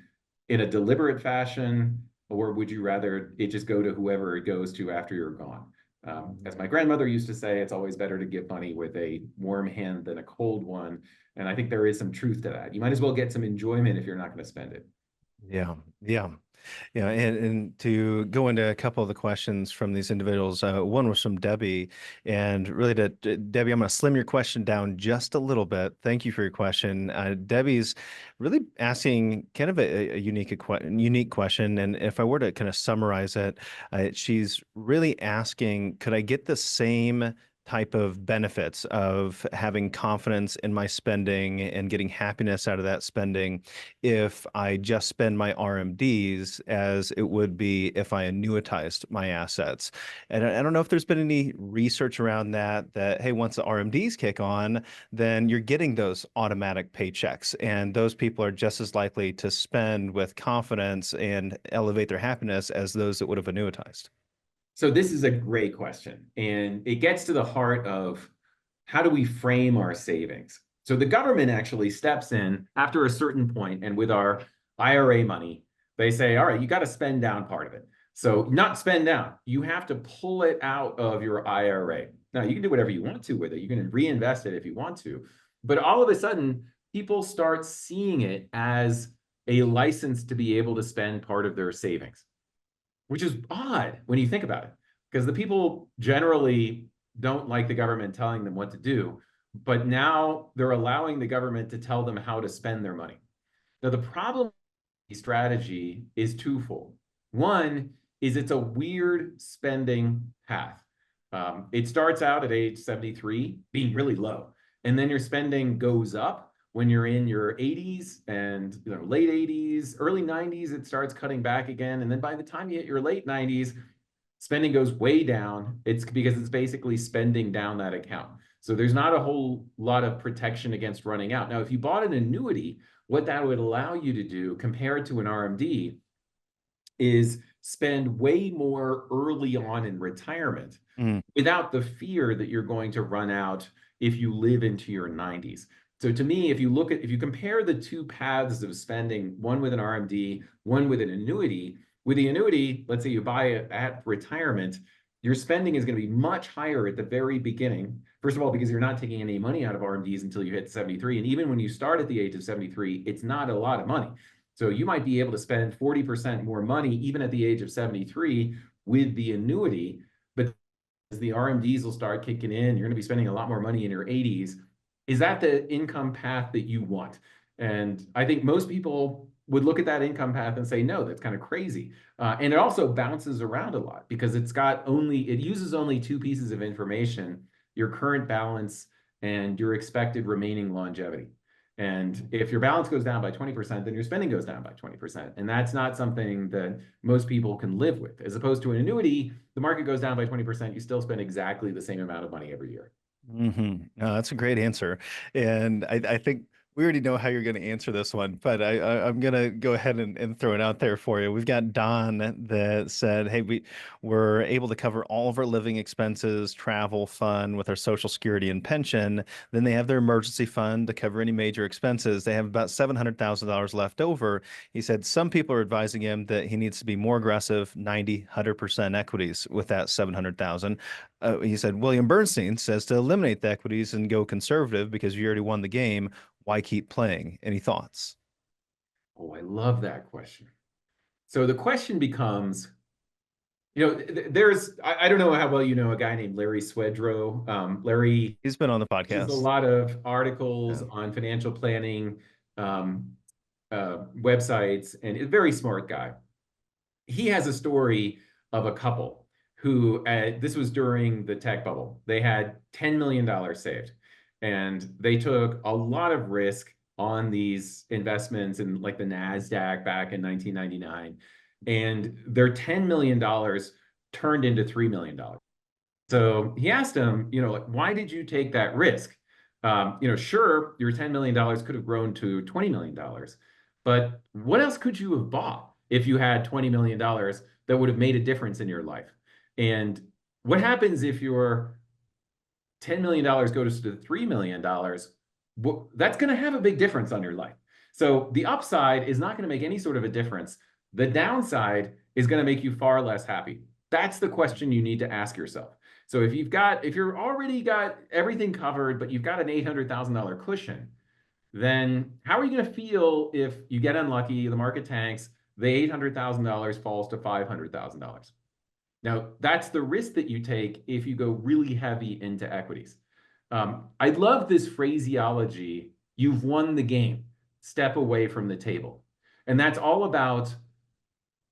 in a deliberate fashion, or would you rather it just go to whoever it goes to after you're gone? As my grandmother used to say, it's always better to give money with a warm hand than a cold one. And I think there is some truth to that. You might as well get some enjoyment if you're not going to spend it. Yeah, yeah. Yeah, and to go into a couple of the questions from these individuals, one was from Debbie, and really, Debbie, I'm going to slim your question down just a little bit. Thank you for your question. Debbie's really asking kind of a unique question, and if I were to kind of summarize it, she's really asking, could I get the same type of benefits of having confidence in my spending and getting happiness out of that spending if I just spend my RMDs as it would be if I annuitized my assets? And I don't know if there's been any research around that, hey, once the RMDs kick on, then you're getting those automatic paychecks. And those people are just as likely to spend with confidence and elevate their happiness as those that would have annuitized. So this is a great question, and it gets to the heart of how do we frame our savings? So the government actually steps in after a certain point, and with our IRA money, they say, all right, you got to spend down part of it. So not spend down, you have to pull it out of your IRA. Now, you can do whatever you want to with it. You can reinvest it if you want to. But all of a sudden, people start seeing it as a license to be able to spend part of their savings, which is odd when you think about it, because the people generally don't like the government telling them what to do, but now they're allowing the government to tell them how to spend their money. Now, the problem with the strategy is twofold. One is it's a weird spending path. It starts out at age 73 being really low, and then your spending goes up when you're in your 80s and late 80s, early 90s. It starts cutting back again, and then by the time you hit your late 90s, spending goes way down. It's because it's basically spending down that account. So there's not a whole lot of protection against running out. Now, if you bought an annuity, what that would allow you to do compared to an RMD is spend way more early on in retirement without the fear that you're going to run out if you live into your 90s. So to me, if you compare the two paths of spending, one with an RMD, one with an annuity, with the annuity, let's say you buy it at retirement, your spending is going to be much higher at the very beginning. First of all, because you're not taking any money out of RMDs until you hit 73. And even when you start at the age of 73, it's not a lot of money. So you might be able to spend 40% more money even at the age of 73 with the annuity. But as the RMDs will start kicking in, you're going to be spending a lot more money in your 80s. Is that the income path that you want? And I think most people would look at that income path and say, no, that's kind of crazy. And it also bounces around a lot because it uses only two pieces of information: your current balance and your expected remaining longevity. And if your balance goes down by 20%, then your spending goes down by 20%. And that's not something that most people can live with. As opposed to an annuity, the market goes down by 20%, you still spend exactly the same amount of money every year. No, that's a great answer. And I think we already know how you're going to answer this one, but I'm going to go ahead and throw it out there for you. We've got Don that said, hey, we're able to cover all of our living expenses, travel, fun with our Social Security and pension. Then they have their emergency fund to cover any major expenses. They have about $700,000 left over. He said some people are advising him that he needs to be more aggressive, 90, 100% equities with that 700,000. He said William Bernstein says to eliminate the equities and go conservative because you already won the game. Why keep playing? Any thoughts? Oh, I love that question. So the question becomes, I don't know how well you know a guy named Larry Swedroe. Larry He's been on the publishes a podcast. lot of articles Yeah. on financial planning websites, and a very smart guy. He has a story of a couple who, this was during the tech bubble, they had $10 million saved, and they took a lot of risk on these investments in like the NASDAQ back in 1999. And their $10 million turned into $3 million. So he asked him, like, why did you take that risk? Sure, your $10 million could have grown to $20 million, but what else could you have bought if you had $20 million that would have made a difference in your life? And what happens if your $10 million goes to $3 million? That's going to have a big difference on your life. So the upside is not going to make any sort of a difference. The downside is going to make you far less happy. That's the question you need to ask yourself. So if you're already got everything covered, but you've got an $800,000 cushion, then how are you going to feel if you get unlucky, the market tanks, the $800,000 falls to $500,000? Now, that's the risk that you take if you go really heavy into equities. I love this phraseology, you've won the game, step away from the table. And that's all about,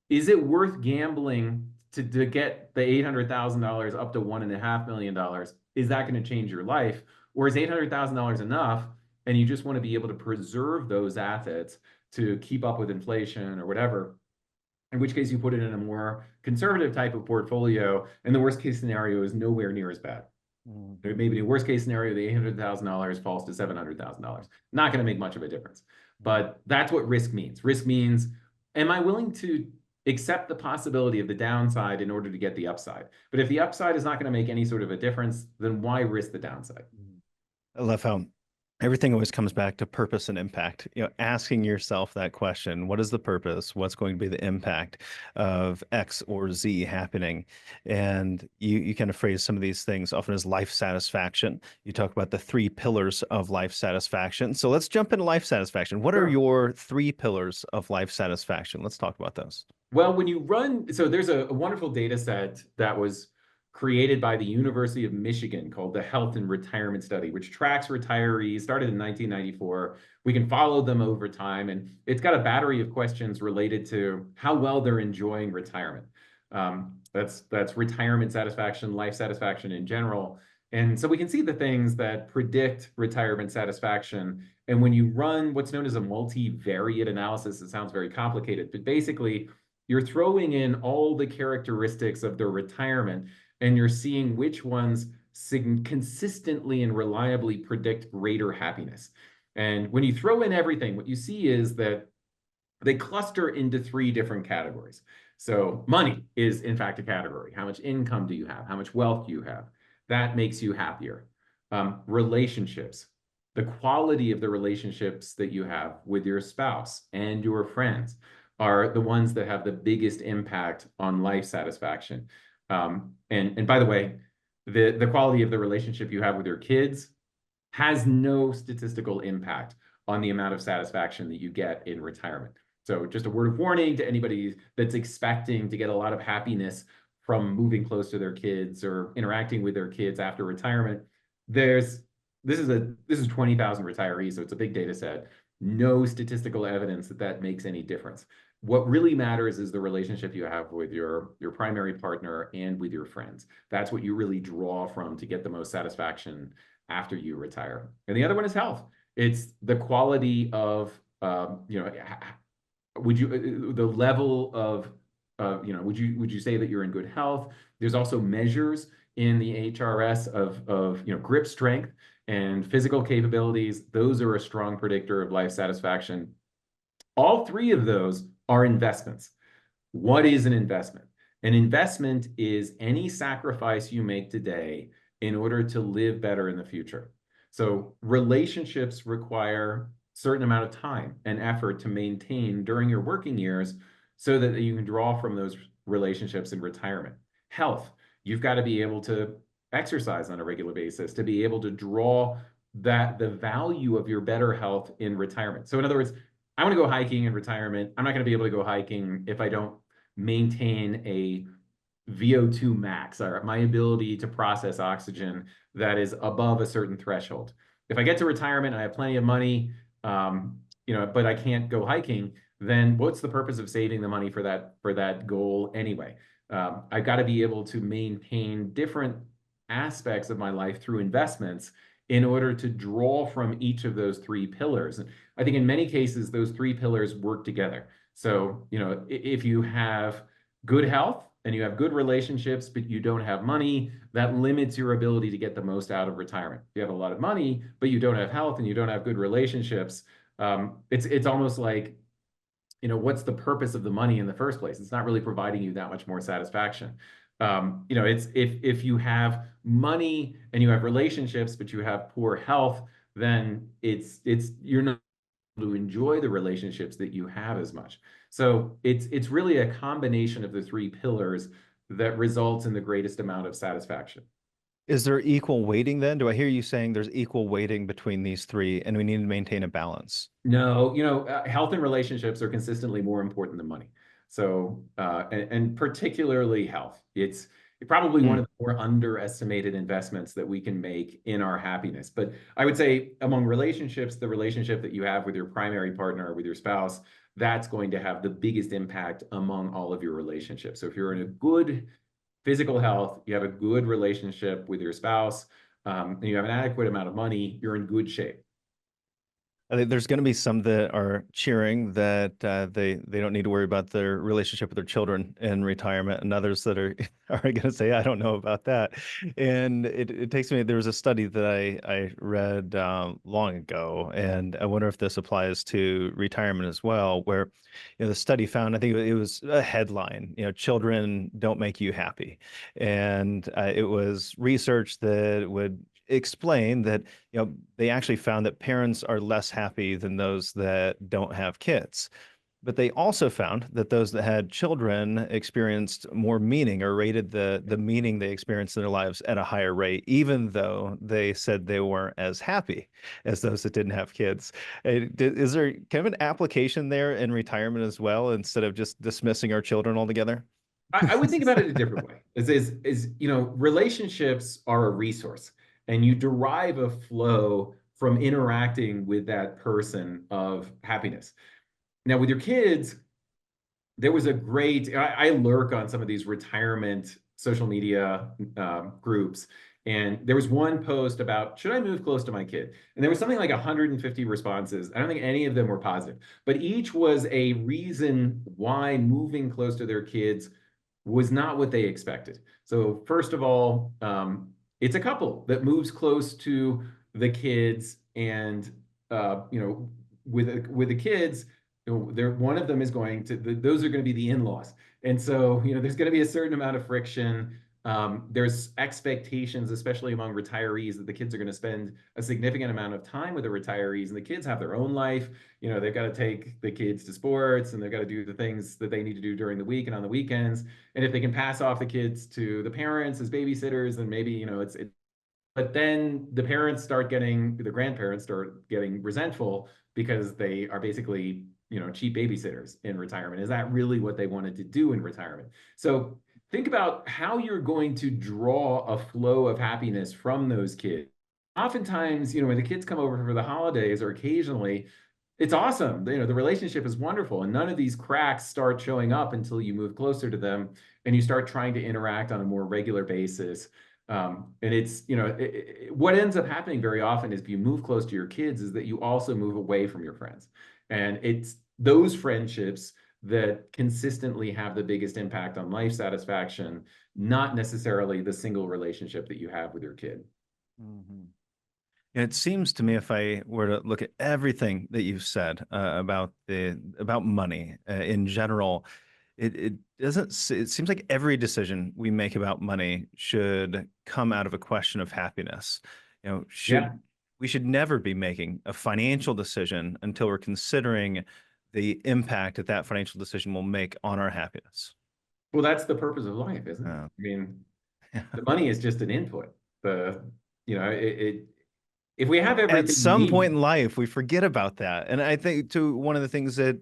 is it worth gambling to get the $800,000 up to $1.5 million? Is that going to change your life? Or is $800,000 enough and you just want to be able to preserve those assets to keep up with inflation or whatever? In which case you put it in a more conservative type of portfolio, and the worst case scenario is nowhere near as bad. Maybe the worst case scenario, the $800,000 falls to $700,000. Not going to make much of a difference. But that's what risk means. Risk means, am I willing to accept the possibility of the downside in order to get the upside? But if the upside is not going to make any sort of a difference, then why risk the downside? I love how everything always comes back to purpose and impact. Asking yourself that question, what is the purpose? What's going to be the impact of X or Z happening? And you kind of phrase some of these things often as life satisfaction. You talk about the 3 pillars of life satisfaction. So let's jump into life satisfaction. What are your 3 pillars of life satisfaction? Let's talk about those. Well, when you run, so there's a wonderful data set that was created by the University of Michigan called the Health and Retirement Study, which tracks retirees, started in 1994. We can follow them over time, and it's got a battery of questions related to how well they're enjoying retirement. That's retirement satisfaction, life satisfaction in general. And so we can see the things that predict retirement satisfaction. And when you run what's known as a multivariate analysis, it sounds very complicated, but basically you're throwing in all the characteristics of their retirement and you're seeing which ones consistently and reliably predict greater happiness. And when you throw in everything, what you see is that they cluster into 3 different categories. So money is in fact a category. How much income do you have? How much wealth do you have? That makes you happier. Relationships, the quality of the relationships that you have with your spouse and your friends are the ones that have the biggest impact on life satisfaction. And by the way, the quality of the relationship you have with your kids has no statistical impact on the amount of satisfaction that you get in retirement. So just a word of warning to anybody that's expecting to get a lot of happiness from moving close to their kids or interacting with their kids after retirement. This is 20,000 retirees, so it's a big data set. No statistical evidence that that makes any difference. What really matters is the relationship you have with your primary partner and with your friends. That's what you really draw from to get the most satisfaction after you retire. And the other one is health. It's the quality of, the level of, would you say that you're in good health? There's also measures in the HRS of grip strength and physical capabilities. Those are a strong predictor of life satisfaction. All 3 of those are investments. What is an investment? An investment is any sacrifice you make today in order to live better in the future. So relationships require a certain amount of time and effort to maintain during your working years so that you can draw from those relationships in retirement. Health, you've got to be able to exercise on a regular basis to be able to draw the value of your better health in retirement. So in other words, I want to go hiking in retirement. I'm not going to be able to go hiking if I don't maintain a VO2 max, or my ability to process oxygen that is above a certain threshold. If I get to retirement and I have plenty of money, but I can't go hiking, then what's the purpose of saving the money for that goal anyway? I've got to be able to maintain different aspects of my life through investments in order to draw from each of those 3 pillars. And I think in many cases, those 3 pillars work together. So, if you have good health, and you have good relationships, but you don't have money, that limits your ability to get the most out of retirement. If you have a lot of money, but you don't have health and you don't have good relationships, it's almost like, what's the purpose of the money in the first place? It's not really providing you that much more satisfaction. It's if you have money and you have relationships, but you have poor health, then it's you're not able to enjoy the relationships that you have as much. So it's really a combination of the three pillars that results in the greatest amount of satisfaction. Is there equal weighting then? Do I hear you saying there's equal weighting between these three and we need to maintain a balance? No, health and relationships are consistently more important than money. So, and particularly health. It's probably one Mm. of the more underestimated investments that we can make in our happiness. But I would say among relationships, the relationship that you have with your primary partner or with your spouse, that's going to have the biggest impact among all of your relationships. So if you're in a good physical health, you have a good relationship with your spouse, and you have an adequate amount of money, you're in good shape. I think there's going to be some that are cheering that they don't need to worry about their relationship with their children in retirement, and others that are are going to say, I don't know about that. And it takes me. There was a study that I read long ago, and I wonder if this applies to retirement as well, where the study found, I think it was a headline, children don't make you happy, and it was research that would explain that they actually found that parents are less happy than those that don't have kids. But they also found that those that had children experienced more meaning or rated the meaning they experienced in their lives at a higher rate, even though they said they weren't as happy as those that didn't have kids. Is there kind of an application there in retirement as well, instead of just dismissing our children altogether? I would think about it a different way. Relationships are a resource, and you derive a flow from interacting with that person of happiness. Now, with your kids, there was a great, I lurk on some of these retirement social media groups. And there was one post about, should I move close to my kid? And there was something like 150 responses. I don't think any of them were positive, but each was a reason why moving close to their kids was not what they expected. So first of all, it's a couple that moves close to the kids, and with the kids, they're one of them is going to those are going to be the in-laws, and so there's going to be a certain amount of friction. There's expectations, especially among retirees, that the kids are going to spend a significant amount of time with the retirees, and the kids have their own life. They've got to take the kids to sports, and they've got to do the things that they need to do during the week and on the weekends. And if they can pass off the kids to the parents as babysitters, then maybe it's but then the grandparents start getting resentful because they are basically cheap babysitters in retirement. Is that really what they wanted to do in retirement? So think about how you're going to draw a flow of happiness from those kids. Oftentimes, when the kids come over for the holidays or occasionally, it's awesome. The relationship is wonderful, and none of these cracks start showing up until you move closer to them and you start trying to interact on a more regular basis. And it's, what ends up happening very often is if you move close to your kids, is that you also move away from your friends. And it's those friendships that consistently have the biggest impact on life satisfaction, not necessarily the single relationship that you have with your kid. Mhm. And it seems to me, if I were to look at everything that you've said about money in general, it doesn't. It seems like every decision we make about money should come out of a question of happiness. Yeah. We should never be making a financial decision until we're considering the impact that that financial decision will make on our happiness. Well, that's the purpose of life, isn't it? Uh, I mean, the money is just an input. The, if we have at everything we some point need. in life, we forget about that. And I think to one of the things that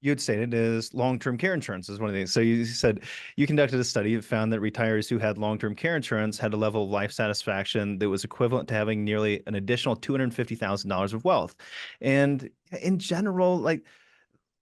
you had stated is long-term care insurance is one of the things. So you said you conducted a study that found that retirees who had long-term care insurance had a level of life satisfaction that was equivalent to having nearly an additional $250,000 of wealth. And in general, like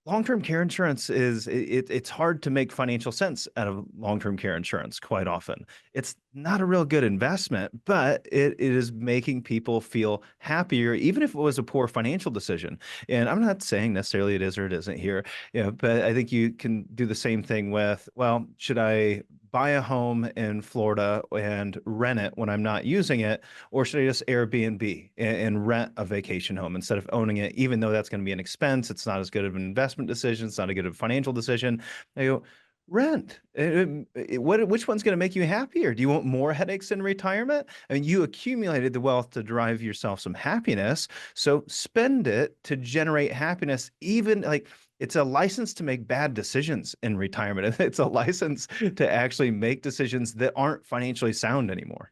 long-term care insurance it's hard to make financial sense out of long-term care insurance quite often. It's not a real good investment, but it is making people feel happier, even if it was a poor financial decision. And I'm not saying necessarily it is or it isn't here, but I think you can do the same thing with, well, should I buy a home in Florida and rent it when I'm not using it, or should I just Airbnb and rent a vacation home instead of owning it, even though that's going to be an expense? It's not as good of an investment decision. It's not a good of a financial decision. I go, rent. Which one's going to make you happier? Do you want more headaches in retirement? I mean, you accumulated the wealth to drive yourself some happiness, so spend it to generate happiness. Even like it's a license to make bad decisions in retirement. It's a license to actually make decisions that aren't financially sound anymore.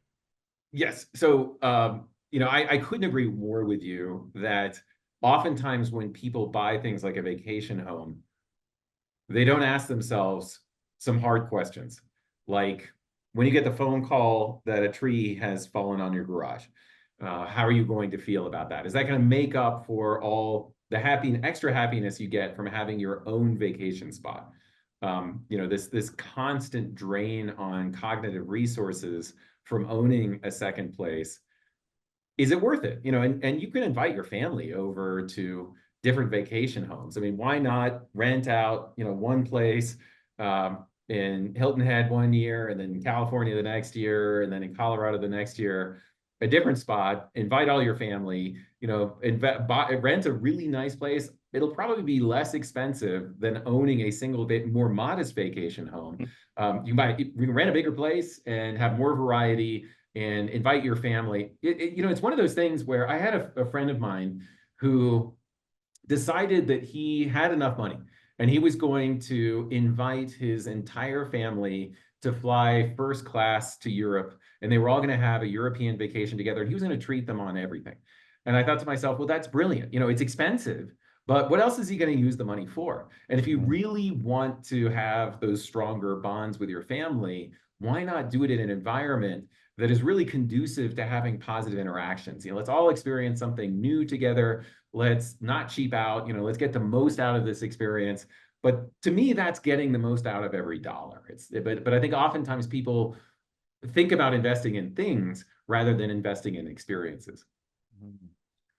Yes. So, I couldn't agree more with you that oftentimes when people buy things like a vacation home, they don't ask themselves some hard questions. Like when you get the phone call that a tree has fallen on your garage, how are you going to feel about that? Is that going to make up for all the extra happiness you get from having your own vacation spot? This constant drain on cognitive resources from owning a second place, is it worth it? And you can invite your family over to different vacation homes. I mean, why not rent out, one place in Hilton Head one year, and then in California the next year, and then in Colorado the next year, a different spot, invite all your family, rent a really nice place. It'll probably be less expensive than owning a single bit more modest vacation home. You can rent a bigger place and have more variety and invite your family. It's one of those things where I had a friend of mine who decided that he had enough money and he was going to invite his entire family to fly first class to Europe. And they were all going to have a European vacation together. And he was going to treat them on everything. And I thought to myself, well, that's brilliant. It's expensive, but what else is he going to use the money for? And if you really want to have those stronger bonds with your family, why not do it in an environment that is really conducive to having positive interactions? Let's all experience something new together. Let's not cheap out. Let's get the most out of this experience. But to me, that's getting the most out of every dollar. But I think oftentimes people think about investing in things rather than investing in experiences.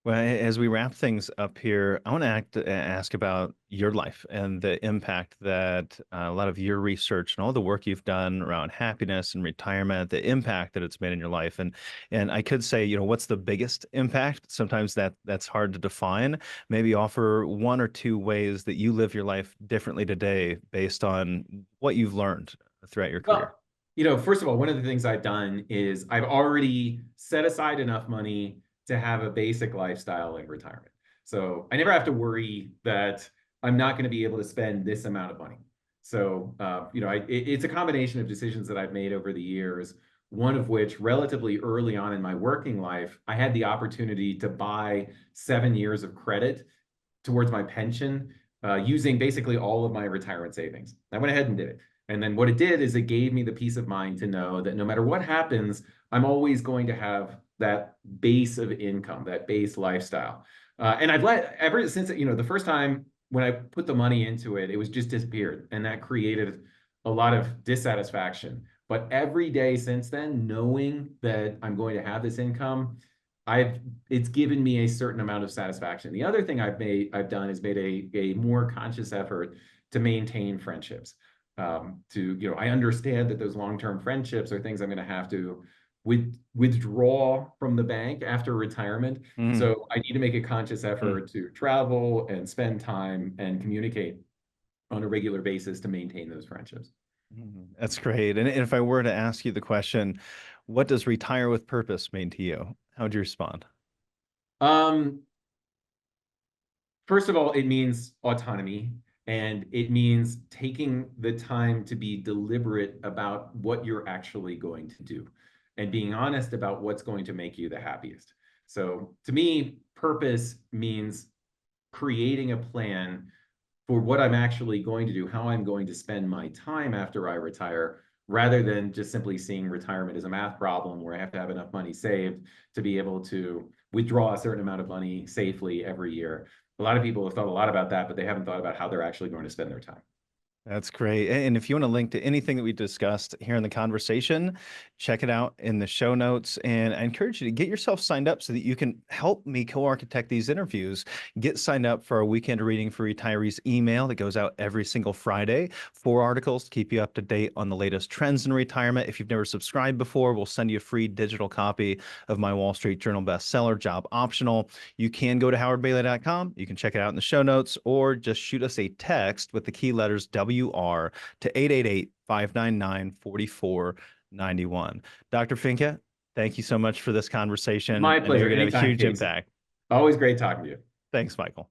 Well, as we wrap things up here, I want to ask about your life and the impact that a lot of your research and all the work you've done around happiness and retirement, the impact that it's made in your life. And I could say, what's the biggest impact? Sometimes that's hard to define. Maybe offer one or two ways that you live your life differently today based on what you've learned throughout your career. Well, first of all, one of the things I've done is I've already set aside enough money to have a basic lifestyle in retirement. So I never have to worry that I'm not going to be able to spend this amount of money. So, it's a combination of decisions that I've made over the years, one of which relatively early on in my working life, I had the opportunity to buy 7 years of credit towards my pension using basically all of my retirement savings. I went ahead and did it. And then what it did is it gave me the peace of mind to know that no matter what happens, I'm always going to have that base of income, that base lifestyle. And I've ever since, the first time when I put the money into it, it was just disappeared. And that created a lot of dissatisfaction. But every day since then, knowing that I'm going to have this income, it's given me a certain amount of satisfaction. The other thing I've done is made a more conscious effort to maintain friendships. I understand that those long-term friendships are things I'm going to have to withdraw from the bank after retirement. So I need to make a conscious effort to travel and spend time and communicate on a regular basis to maintain those friendships. That's great. And if I were to ask you the question, what does retire with purpose mean to you? How would you respond? First of all, it means autonomy, and it means taking the time to be deliberate about what you're actually going to do and being honest about what's going to make you the happiest. So to me, purpose means creating a plan for what I'm actually going to do, how I'm going to spend my time after I retire, rather than just simply seeing retirement as a math problem where I have to have enough money saved to be able to withdraw a certain amount of money safely every year. A lot of people have thought a lot about that, but they haven't thought about how they're actually going to spend their time. That's great. And if you want to link to anything that we discussed here in the conversation, check it out in the show notes. And I encourage you to get yourself signed up so that you can help me co-architect these interviews. Get signed up for our Weekend Reading for Retirees email that goes out every single Friday. 4 articles to keep you up to date on the latest trends in retirement. If you've never subscribed before, we'll send you a free digital copy of my Wall Street Journal bestseller, Job Optional. You can go to howardbailey.com. You can check it out in the show notes, or just shoot us a text with the key letters WR to 888-599-4491. Dr. Finke, thank you so much for this conversation. My I know you're pleasure. going to have a Anytime, huge Casey. impact. Always great talking to you. Thanks, Michael.